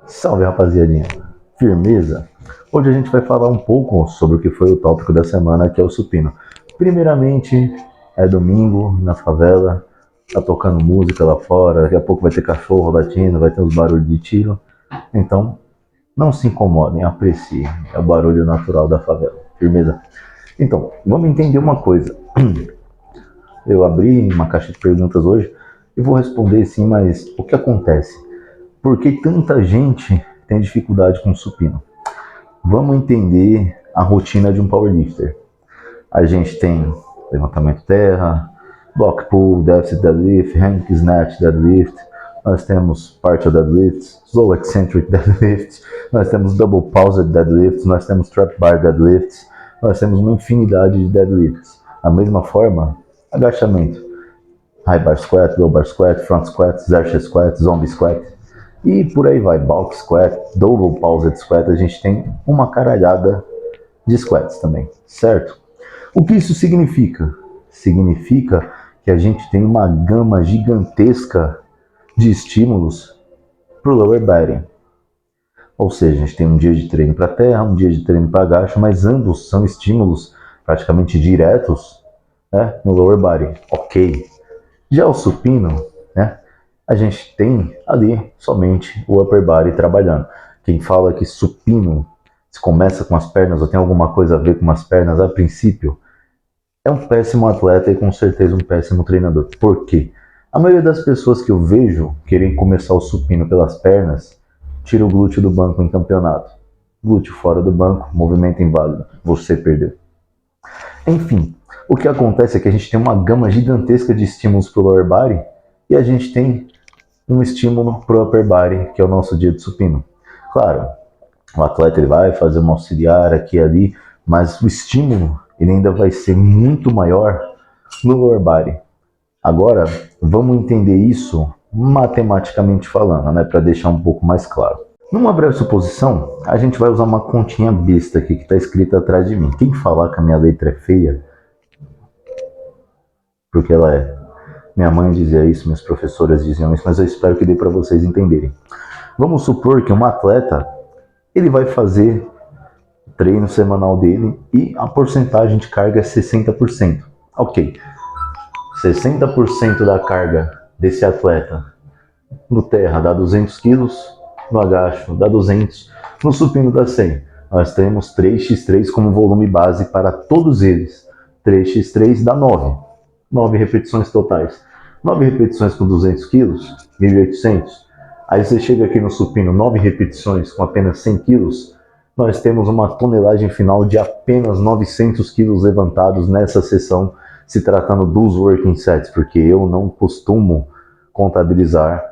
Salve, rapaziadinha. Firmeza? Hoje a gente vai falar um pouco sobre o que foi o tópico da semana, que é o supino. Primeiramente, é domingo na favela, tá tocando música lá fora, daqui a pouco vai ter cachorro latindo, vai ter uns barulhos de tiro. Então, não se incomodem, apreciem. É o barulho natural da favela. Firmeza? Então, vamos entender uma coisa. Eu abri uma caixa de perguntas hoje e vou responder sim, mas o que acontece? Por que tanta gente tem dificuldade com supino? Vamos entender a rotina de um powerlifter. A gente tem levantamento terra, block pull, deficit deadlift, hang snatch deadlift, nós temos partial deadlifts, slow eccentric deadlifts, nós temos double paused deadlifts, nós temos trap bar deadlifts, nós temos uma infinidade de deadlifts. Da mesma forma, agachamento, high bar squat, low bar squat, front squat, exercise squat, zombie squat, e por aí vai, bulk squat, double paused squat, a gente tem uma caralhada de squats também, certo? O que isso significa? Significa que a gente tem uma gama gigantesca de estímulos para o lower body. Ou seja, a gente tem um dia de treino para terra, um dia de treino para agacho, mas ambos são estímulos praticamente diretos, né, no lower body. Ok. Já o supino, né, a gente tem ali somente o upper body trabalhando. Quem fala que supino se começa com as pernas ou tem alguma coisa a ver com as pernas a princípio, é um péssimo atleta e com certeza um péssimo treinador. Por quê? A maioria das pessoas que eu vejo querem começar o supino pelas pernas, tira o glúteo do banco em campeonato. Glúteo fora do banco, movimento inválido. Você perdeu. Enfim, o que acontece é que a gente tem uma gama gigantesca de estímulos para o lower body e a gente tem um estímulo para o upper body, que é o nosso dia de supino. Claro, o atleta ele vai fazer um auxiliar aqui e ali, mas o estímulo ele ainda vai ser muito maior no lower body. Agora, vamos entender isso matematicamente falando, né, para deixar um pouco mais claro. Numa breve suposição, a gente vai usar uma continha besta aqui que está escrita atrás de mim. Quem falar que a minha letra é feia, porque ela é. Minha mãe dizia isso, minhas professoras diziam isso, mas eu espero que dê para vocês entenderem. Vamos supor que um atleta ele vai fazer o treino semanal dele e a porcentagem de carga é 60%. Ok, 60% da carga desse atleta no terra dá 200 quilos, no agacho dá 200, no supino dá 100. Nós temos 3x3 como volume base para todos eles. 3x3 dá 9. 9 repetições totais. 9 repetições com 200 quilos, 1.800. Aí você chega aqui no supino, 9 repetições com apenas 100 quilos, nós temos uma tonelagem final de apenas 900 quilos levantados nessa sessão, se tratando dos working sets, porque eu não costumo contabilizar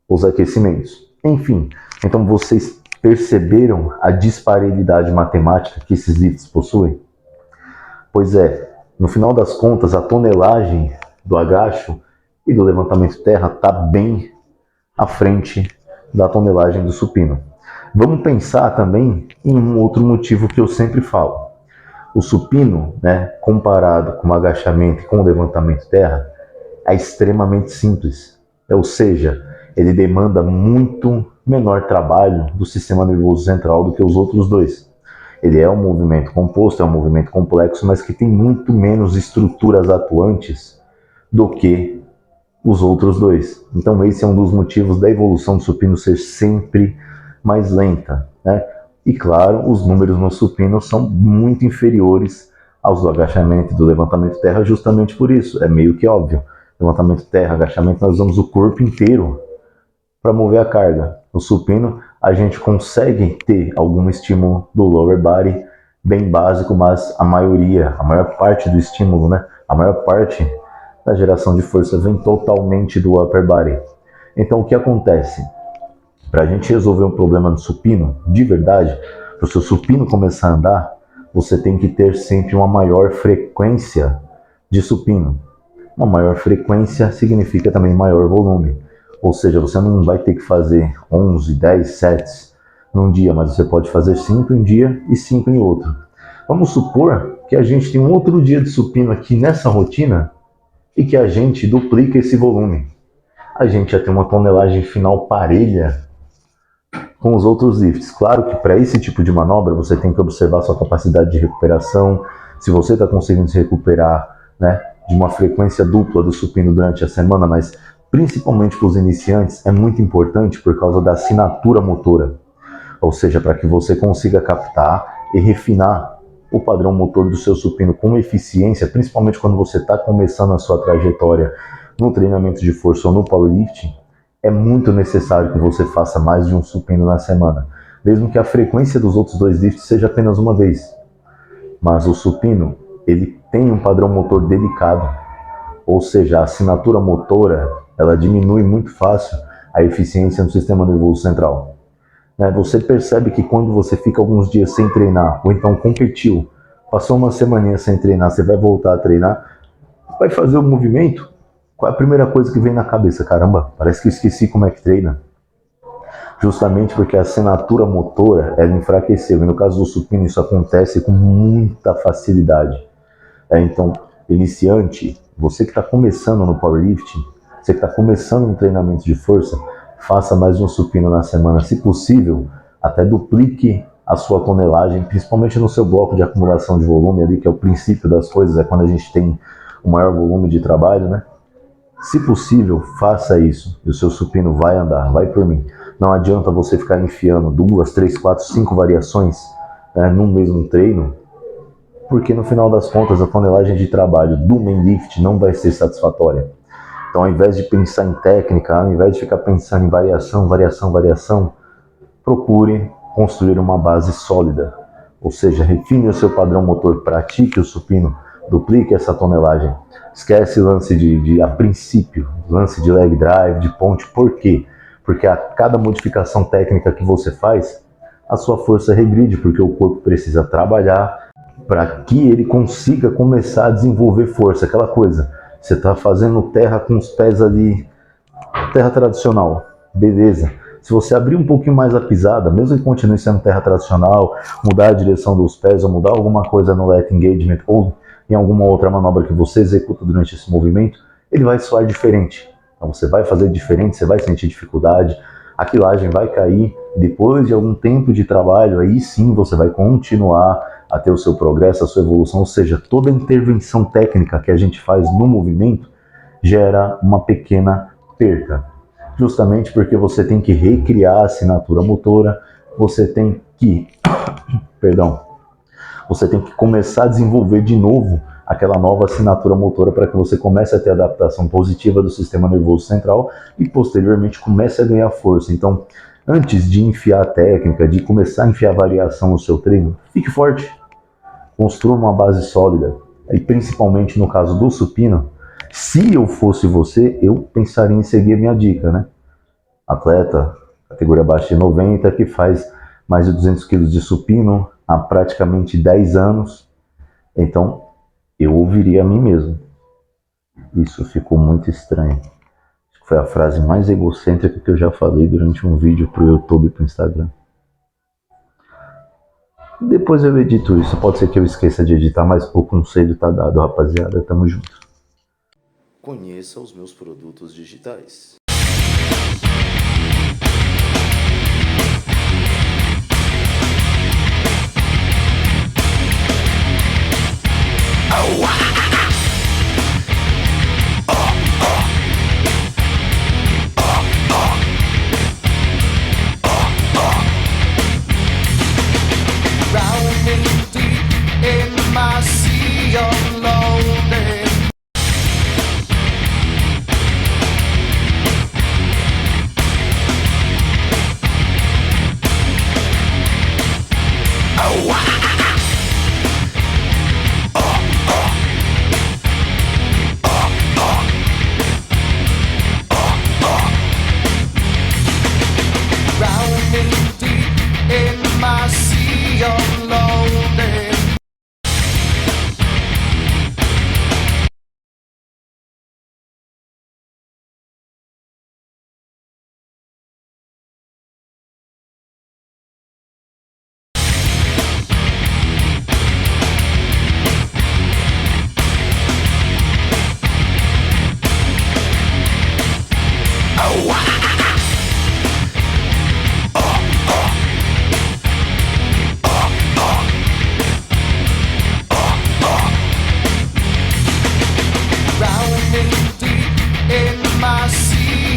os aquecimentos. Enfim, então vocês perceberam a disparidade matemática que esses lifts possuem? Pois é, no final das contas, a tonelagem do agacho e do levantamento terra está bem à frente da tonelagem do supino. Vamos pensar também em um outro motivo que eu sempre falo. O supino, né, comparado com o agachamento e com o levantamento terra, é extremamente simples. Ou seja, ele demanda muito menor trabalho do sistema nervoso central do que os outros dois. Ele é um movimento composto, é um movimento complexo, mas que tem muito menos estruturas atuantes do que os outros dois. Então esse é um dos motivos da evolução do supino ser sempre mais lenta, né? E claro, os números no supino são muito inferiores aos do agachamento e do levantamento terra justamente por isso. É meio que óbvio. Levantamento terra, agachamento, nós usamos o corpo inteiro para mover a carga. No supino, a gente consegue ter algum estímulo do lower body bem básico, mas a maior parte do estímulo, né? A maior parte da geração de força vem totalmente do upper body. Então, o que acontece? Para a gente resolver um problema no supino, de verdade, para o seu supino começar a andar, você tem que ter sempre uma maior frequência de supino. Uma maior frequência significa também maior volume. Ou seja, você não vai ter que fazer 11, 10 sets num dia, mas você pode fazer 5 em um dia e 5 em outro. Vamos supor que a gente tem um outro dia de supino aqui nessa rotina e que a gente duplica esse volume. A gente já tem uma tonelagem final parelha com os outros lifts. Claro que para esse tipo de manobra você tem que observar sua capacidade de recuperação, se você está conseguindo se recuperar, né, de uma frequência dupla do supino durante a semana, mas principalmente para os iniciantes é muito importante por causa da assinatura motora, ou seja, para que você consiga captar e refinar o padrão motor do seu supino com eficiência, principalmente quando você está começando a sua trajetória no treinamento de força ou no powerlifting. É muito necessário que você faça mais de um supino na semana, mesmo que a frequência dos outros dois lifts seja apenas uma vez. Mas o supino, ele tem um padrão motor delicado, ou seja, a assinatura motora, ela diminui muito fácil a eficiência no sistema nervoso central. Você percebe que quando você fica alguns dias sem treinar, ou então competiu, passou uma semaninha sem treinar, você vai voltar a treinar, vai fazer o movimento, qual é a primeira coisa que vem na cabeça? Caramba, parece que eu esqueci como é que treina. Justamente porque a assinatura motora, ela enfraqueceu, e no caso do supino isso acontece com muita facilidade. Então, iniciante, você que está começando no powerlifting, você que está começando no treinamento de força, faça mais de um supino na semana, se possível, até duplique a sua tonelagem, principalmente no seu bloco de acumulação de volume ali, que é o princípio das coisas, é quando a gente tem o maior volume de trabalho, né? Se possível, faça isso, e o seu supino vai andar, vai por mim. Não adianta você ficar enfiando 2, 3, 4, 5 variações num mesmo treino, porque no final das contas a tonelagem de trabalho do main lift não vai ser satisfatória. Então, ao invés de pensar em técnica, ao invés de ficar pensando em variação, procure construir uma base sólida. Ou seja, refine o seu padrão motor, pratique o supino, duplique essa tonelagem. Esquece o lance a princípio, lance de leg drive, de ponte. Por quê? Porque a cada modificação técnica que você faz, a sua força regride, porque o corpo precisa trabalhar para que ele consiga começar a desenvolver força. Aquela coisa, você está fazendo terra com os pés ali, terra tradicional, beleza. Se você abrir um pouquinho mais a pisada, mesmo que continue sendo terra tradicional, mudar a direção dos pés ou mudar alguma coisa no lat engagement ou em alguma outra manobra que você executa durante esse movimento, ele vai soar diferente. Então você vai fazer diferente, você vai sentir dificuldade, a quilagem vai cair. Depois de algum tempo de trabalho, aí sim você vai continuar a ter o seu progresso, a sua evolução, ou seja, toda intervenção técnica que a gente faz no movimento gera uma pequena perca. Justamente porque você tem que recriar a assinatura motora, você tem que, você tem que começar a desenvolver de novo aquela nova assinatura motora para que você comece a ter adaptação positiva do sistema nervoso central e posteriormente comece a ganhar força. Então, antes de enfiar a técnica, de começar a enfiar variação no seu treino, fique forte, construa uma base sólida. E principalmente no caso do supino, se eu fosse você, eu pensaria em seguir a minha dica, né? Atleta, categoria abaixo de 90, que faz mais de 200 kg de supino há praticamente 10 anos. Então, eu ouviria a mim mesmo. Isso ficou muito estranho. Foi a frase mais egocêntrica que eu já falei durante um vídeo pro YouTube e pro Instagram. Depois eu edito isso. Pode ser que eu esqueça de editar, mas o conselho tá dado, rapaziada. Tamo junto. Conheça os meus produtos digitais.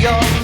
your